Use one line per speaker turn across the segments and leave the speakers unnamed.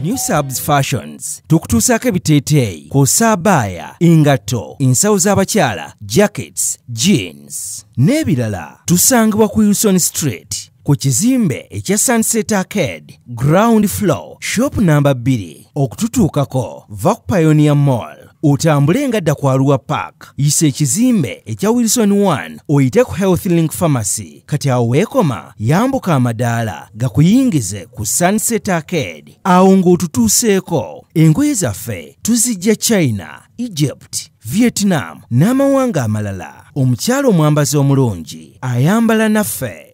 New Subs Fashions tukutuusaako ebiteeteeyi kw'ossa abaya, engatto, ensawo z'abakyala, jackets, jeans n'ebirala. Tusangibwa ku Wilson Street ku kizimbe ekya Sunset Arcade ground floor shop number 2. Okututuukako va ku Pioneer Mall otambule ngadda ku Arua Park, yisa ekizimbe ekya Wilson 1 oyite ku Health Link Pharmacy. Kati awo weekoma yambuka amadaala gakuyingize ku Sunset Arcade, awo ng'otutuuseeko. Engoye zaffe tuzijja China, Egypt, Vietnam n'amawanga amalala. Omukyala omwambazi omulungi ayambala naffe.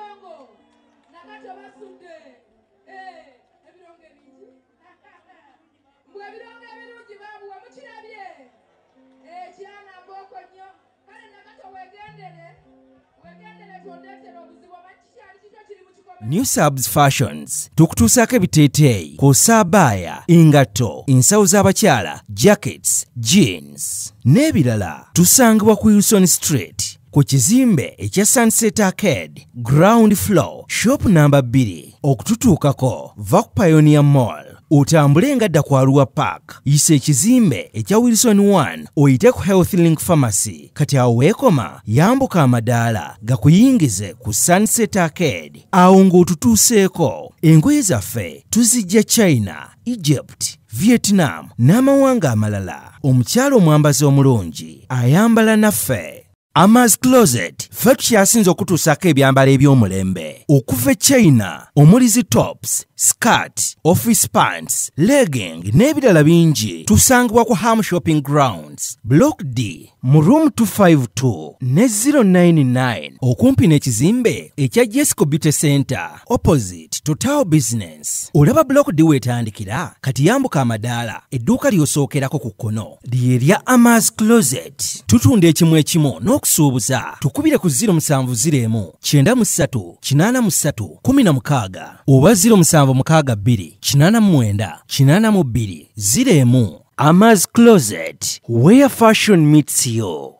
ebirongo nakato basudde ebirongo ebingi mbwe ebirongo ebirungi babuwa mukirabye kirana mboko nnyo kale nakato wegendere tondeetera obuzibu omanyi kikyali kito kiri mu kikombe
New Subs Fashions tukutuusaako ebiteeteeyi kw'osaabaaya engatto ensawo z'abakyala jackets jeans n'ebirala tusangibwa ku Wilson Street ku kizimbe ekya Sunset Arcade ground floor shop number 2 okututuukako va ku Pioneer Mall otambule ngadda ku Arua Park yisa ekizimbe ekya Wilson 1 oyite ku Health Link Pharmacy kati awo weekoma yambuka amadaala gakuyingize ku Sunset Arcade awo ng'otutuuseeko engoye zaffe tuzijja China, Egypt, Vietnam n'amawanga amalala omukyala omwambazi omulungi ayambala naffe Ama's Closet ffe tukyasinza okutuusaako ebyambalo eby'omulembe okuva China omulizi tops, skirt, office pants, legging n'ebirala bingi tusangibwa ku Ham Shopping Grounds Block D mu room 252 ne 099 okumpi n'ekizimbe ekya Jesco Beauty Center opposite Total Business. Olaba Block D wetandikira kati yambuka amadaala edduuka ly'osookerako ku kkono ly'erya Ama's Closet. Tutunda ekimu ekimu n'okusuubuza tukubire ku 0701 93 83 16 oba 0762 89 82 01. Ama's Closet, where fashion meets you.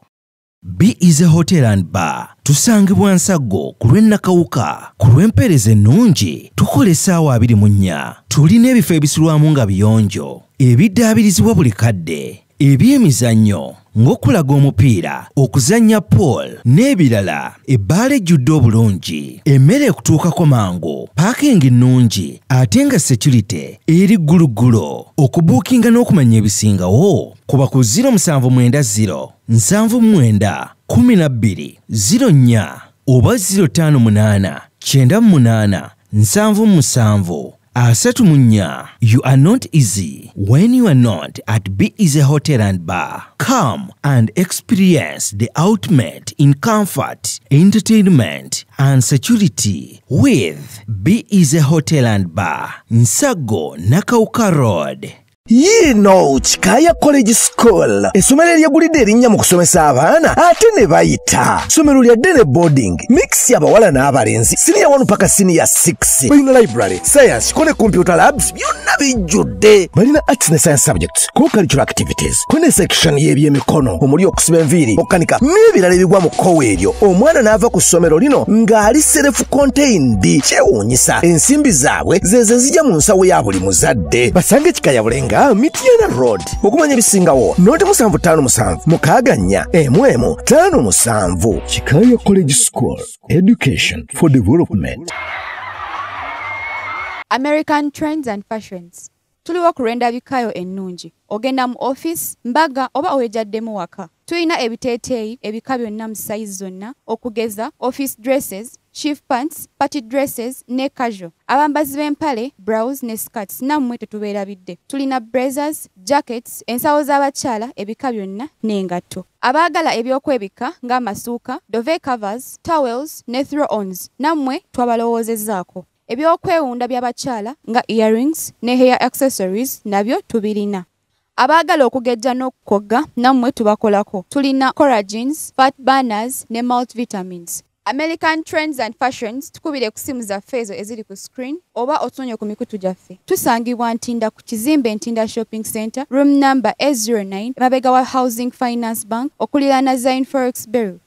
B is a hotel and bar. Tusangibwa Nsago ku lw'Ennakawuka ku lw'empeereza ennungi tukola essaawa 24. Tulina ebifo ebisulwamu nga biyonjo ebiddaabirizibwa buli kadde eby'emizannyo ng'okulaga omupiira okuzannya pool n'ebirala ebbaala ejjudde obulungi emmere ekutuukako mangu paakingi ennungi ate nga security eri gguluggulo okubuukinga n'okumanya ebisingawo kuba ku 0790 79 12 04 oba 058 98 77 Asatumunya, you are not easy when you are not at B Easy Hotel and Bar. Come and experience the ultimate in comfort, entertainment, and security with B Easy Hotel and Bar, Nsago, Nakauka Road.
Yino Chikaya College School essomero lyagulidde erinnya mu kusomesa abaana ate ne bayita ssomero lya Dene Boarding mix y'abawala n'abalenzi senior 1 paka senior 6 balina library science kone computer labs byonna bijjudde balina arts ne science subjects co-curricular activities kone section y'ebyemikono omuli okusiba enviiri okukanika n'ebirala ebigwa mu kkowe eryo omwana n'ava ku ssomero lino ng'ali self contained kyewuunyisa ensimbi zaabwe zeze zijja mu nsawo ya buli muzadde basange Chikaya Bulenga Mitiana Road okumanya bisingawo noti 757 mukaganya emwemu 57 Chikaya College School Education for Development.
American Trends and Fashions. Tuliwo ku Lwendabikayo ennungi ogenda mu office mbaga oba owejaddemu waka tulina ebiteeteeyi ebika byonna mu size zonna okugeza office dresses, chief pants, party dresses ne casual. Abambazi b'empale, blouse ne skirts nammwe tetubeerabidde. Tulina blazers, jackets, ensawo z'abakyala ebika byonna n'engatto. Abaagala ebyokwebika ng'amasuuka, duvet covers, towels ne throw-ons nammwe twabalowoozezzaako. Ebyokwewunda by'abakyala nga earrings ne hair accessories nabyo tubirina. Abaagala okugejja n'okukogga nammwe tubakolako. Tulina collagens, fat burners ne multivitamins. American Trends and Fashions tukubire ku simu zaffe ezo eziri ku screen oba otunye ku mikutu gyaffe. Tusangibwa Ntinda ku kizimbe Ntinda Shopping Center, room number 809, mabega wa Housing Finance Bank, okuliraana Zine Forex Bureau.